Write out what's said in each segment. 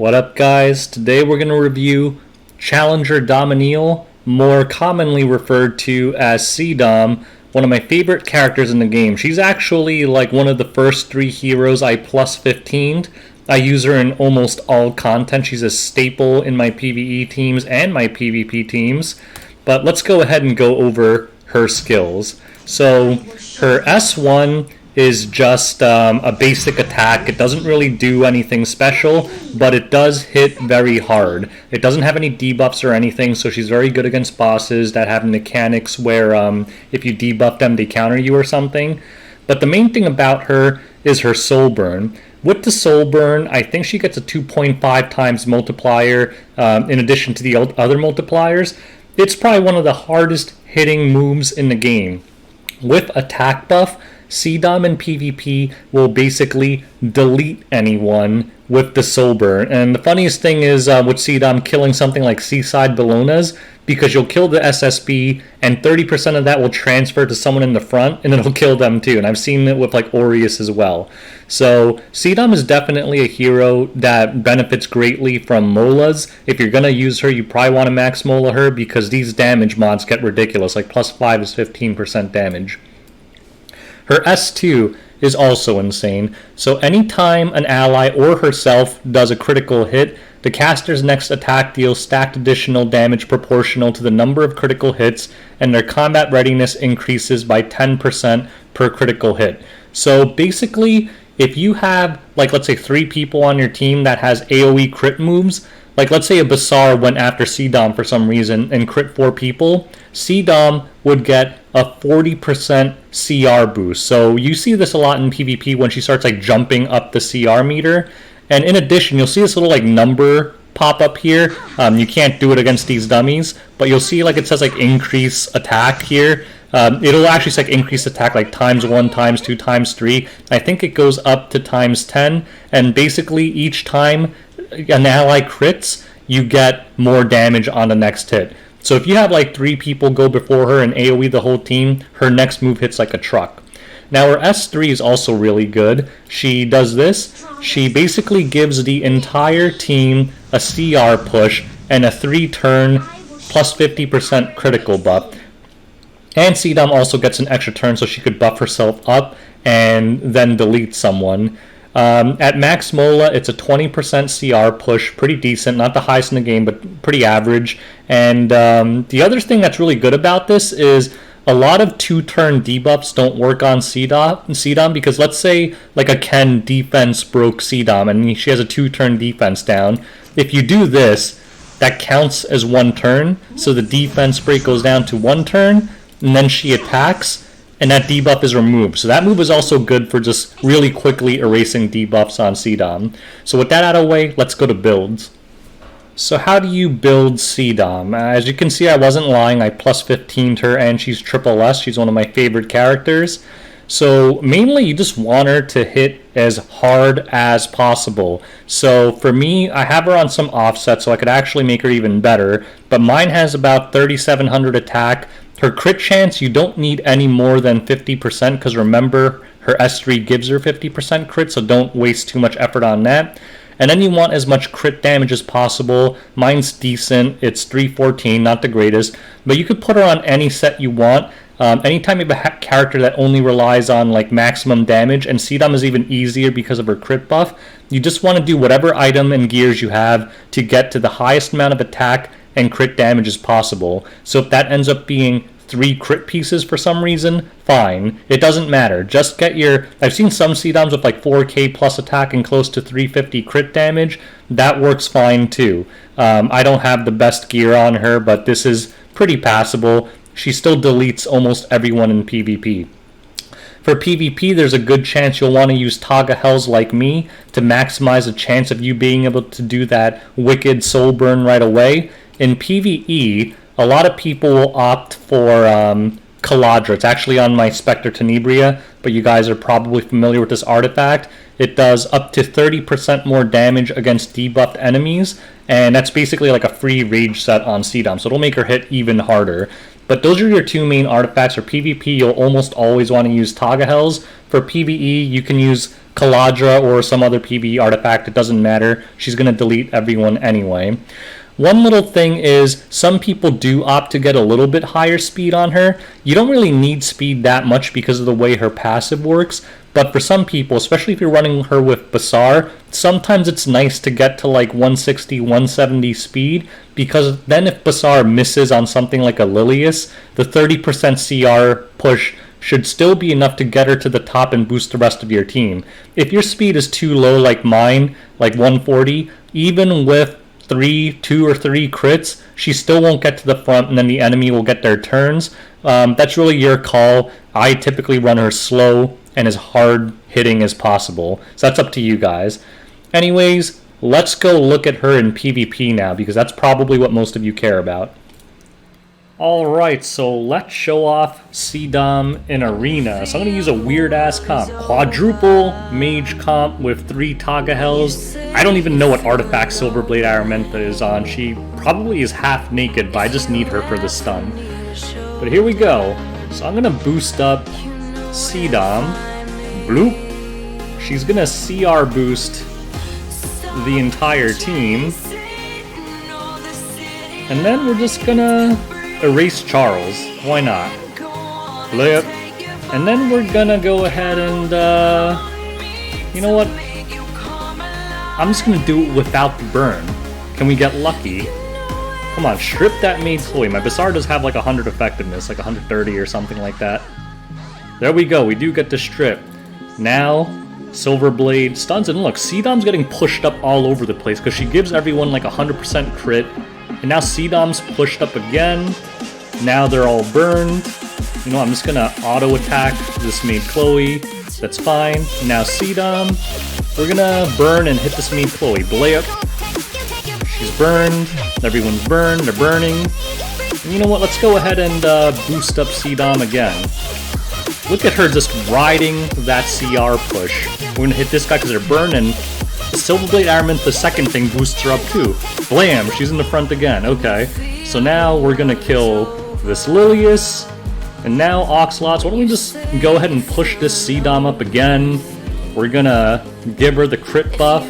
What up, guys? Today we're going to review Challenger Dominiel, more commonly referred to as CDOM, one of my favorite characters in the game. She's actually like one of the first 3 heroes I plus 15'd. I use her in almost all content. She's a staple in my PvE teams and my PvP teams. But let's go ahead and go over her skills. So her S1 is just a basic attack. It doesn't really do anything special, but it does hit very hard. It doesn't have any debuffs or anything, so she's very good against bosses that have mechanics where if you debuff them, they counter you or something. But the main thing about her is her soul burn. With the soul burn, I think she gets a 2.5 times multiplier in addition to the other multipliers. It's probably one of the hardest hitting moves in the game. With attack buff, CDOM in PvP will basically delete anyone with the soul burn. And the funniest thing is with CDOM killing something like Seaside Bologna's, because you'll kill the SSB and 30% of that will transfer to someone in the front and it'll kill them too. And I've seen it with like Aureus as well. So CDOM is definitely a hero that benefits greatly from Molas. If you're going to use her, you probably want to max Mola her because these damage mods get ridiculous. Like +5 is 15% damage. Her S2 is also insane, so anytime an ally or herself does a critical hit, the caster's next attack deals stacked additional damage proportional to the number of critical hits, and their combat readiness increases by 10% per critical hit. So basically, if you have, like, let's say 3 people on your team that has AoE crit moves, like let's say a Basar went after CDOM for some reason and crit 4 people, CDOM would get a 40% CR boost. So you see this a lot in PvP when she starts like jumping up the CR meter. And in addition, you'll see this little like number pop up here. You can't do it against these dummies, but you'll see like it says like increase attack here. It'll actually say like increase attack like ×1, ×2, ×3. I think it goes up to ×10. And basically each time an ally crits, you get more damage on the next hit. So if you have like 3 people go before her and AoE the whole team, her next move hits like a truck. Now her S3 is also really good. She does this. She basically gives the entire team a CR push and a 3-turn plus 50% critical buff. And CDOM also gets an extra turn so she could buff herself up and then delete someone. At max Mola, it's a 20% CR push, pretty decent, not the highest in the game, but pretty average. And the other thing that's really good about this is a lot of 2-turn debuffs don't work on CDOM because let's say like a Ken defense broke CDOM and she has a 2-turn defense down. If you do this, that counts as 1 turn, so the defense break goes down to 1 turn, and then she attacks, and that debuff is removed. So that move is also good for just really quickly erasing debuffs on CDOM. So with that out of the way, let's go to builds. So how do you build CDOM? As you can see, I wasn't lying. I plus 15'd her, and she's triple S. She's one of my favorite characters. So mainly you just want her to hit as hard as possible. So for me, I have her on some offset so I could actually make her even better. But mine has about 3,700 attack. Her crit chance, you don't need any more than 50% because remember, her S3 gives her 50% crit, so don't waste too much effort on that. And then you want as much crit damage as possible. Mine's decent. It's 314, not the greatest. But you could put her on any set you want. Anytime you have a character that only relies on like maximum damage, and CDOM is even easier because of her crit buff, you just want to do whatever item and gears you have to get to the highest amount of attack and crit damage as possible. So if that ends up being 3 crit pieces for some reason, fine. It doesn't matter. Just get your... I've seen some CDOMs with like 4k plus attack and close to 350 crit damage. That works fine too. I don't have the best gear on her, but this is pretty passable. She still deletes almost everyone in PvP. For PvP, there's a good chance you'll want to use Taga Hells like me to maximize the chance of you being able to do that wicked soul burn right away. In PvE, a lot of people will opt for Caladra. It's actually on my Spectre Tenebria, but you guys are probably familiar with this artifact. It does up to 30% more damage against debuffed enemies, and that's basically like a free rage set on CDOM, so it'll make her hit even harder. But those are your two main artifacts. For PvP, you'll almost always want to use Tagahells. For PvE, you can use Caladra or some other PvE artifact. It doesn't matter. She's going to delete everyone anyway. One little thing is, some people do opt to get a little bit higher speed on her. You don't really need speed that much because of the way her passive works, but for some people, especially if you're running her with Basar, sometimes it's nice to get to like 160, 170 speed, because then if Basar misses on something like a Lilius, the 30% CR push should still be enough to get her to the top and boost the rest of your team. If your speed is too low like mine, like 140, even with 2 or 3 crits, she still won't get to the front, and then the enemy will get their turns. That's really your call. I typically run her slow and as hard hitting as possible, so that's up to you guys. Anyways, let's go look at her in PvP now, because that's probably what most of you care about. Alright, so let's show off CDOM in Arena. So I'm going to use a weird-ass comp. Quadruple Mage comp with 3 Tagahells. I don't even know what artifact Silverblade Araminta is on. She probably is half naked, but I just need her for the stun. But here we go. So I'm going to boost up CDOM. Bloop. She's going to CR boost the entire team. And then we're just going to erase Charles. Why not? Blip. And then we're gonna go ahead and, you know what? I'm just gonna do it without the burn. Can we get lucky? Come on, strip that maid Chloe. My Basar does have like 100 effectiveness, like 130 or something like that. There we go, we do get the strip. Now, Silverblade stuns, and look, CDOM's getting pushed up all over the place because she gives everyone like 100% crit. And now CDOM's pushed up again. Now they're all burned. You know, I'm just gonna auto attack this maid Chloe. That's fine. Now CDOM, we're gonna burn and hit this maid Chloe. Blip. She's burned. Everyone's burned. They're burning. And you know what? Let's go ahead and boost up CDOM again. Look at her just riding that CR push. We're gonna hit this guy because they're burned, and the Silverblade Araminta, the second thing, boosts her up too. Blam! She's in the front again. Okay. So now we're gonna kill this Lilius. And now Oxlots. Why don't we just go ahead and push this CDOM up again? We're gonna give her the crit buff.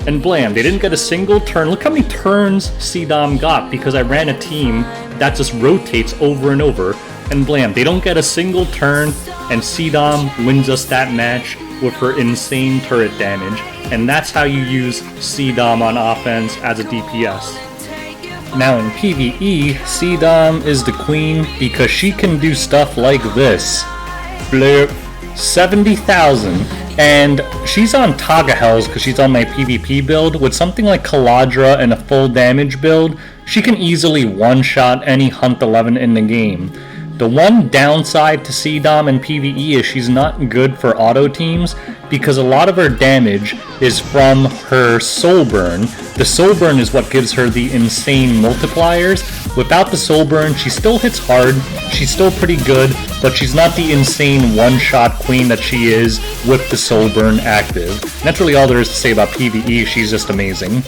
And blam, they didn't get a single turn. Look how many turns CDOM got because I ran a team that just rotates over and over. And blam, they don't get a single turn, and CDOM wins us that match with her insane turret damage. And that's how you use CDOM on offense as a DPS. Now in PvE, CDOM is the queen because she can do stuff like this. Blip. 70,000. And she's on Tagahells because she's on my PvP build. With something like Caladra and a full damage build, she can easily one-shot any Hunt 11 in the game. The one downside to CDOM and PvE is she's not good for auto teams because a lot of her damage is from her soul burn. The soul burn is what gives her the insane multipliers. Without the soul burn, she still hits hard, she's still pretty good, but she's not the insane one-shot queen that she is with the soul burn active. And that's really all there is to say about PvE, she's just amazing.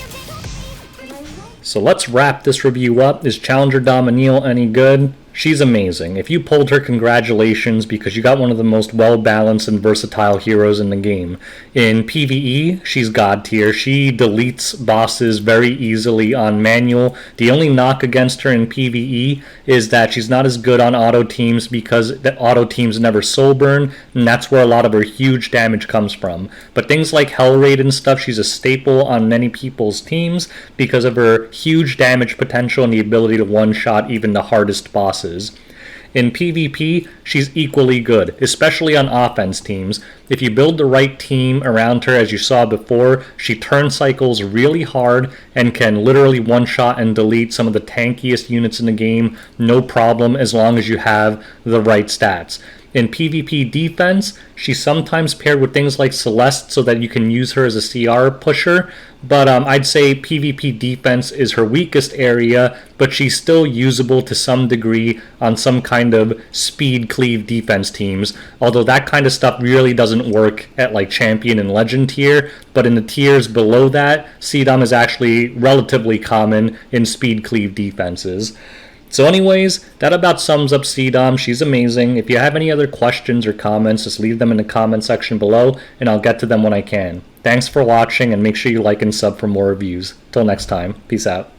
So let's wrap this review up. Is Challenger Dominiel any good? She's amazing. If you pulled her, congratulations, because you got one of the most well-balanced and versatile heroes in the game. In PvE, she's god tier. She deletes bosses very easily on manual. The only knock against her in PvE is that she's not as good on auto teams because the auto teams never soul burn, and that's where a lot of her huge damage comes from. But things like Hell Raid and stuff, she's a staple on many people's teams because of her huge damage potential and the ability to one-shot even the hardest bosses. In PvP, she's equally good, especially on offense teams. If you build the right team around her, as you saw before, she turn cycles really hard and can literally one-shot and delete some of the tankiest units in the game, no problem, as long as you have the right stats. In PvP defense, she's sometimes paired with things like Celeste so that you can use her as a CR pusher, but I'd say PvP defense is her weakest area, but she's still usable to some degree on some kind of speed cleave defense teams, although that kind of stuff really doesn't work at like champion and legend tier, but in the tiers below that, CDOM is actually relatively common in speed cleave defenses. So anyways, that about sums up CDOM. She's amazing. If you have any other questions or comments, just leave them in the comment section below, and I'll get to them when I can. Thanks for watching, and make sure you like and sub for more reviews. Till next time, peace out.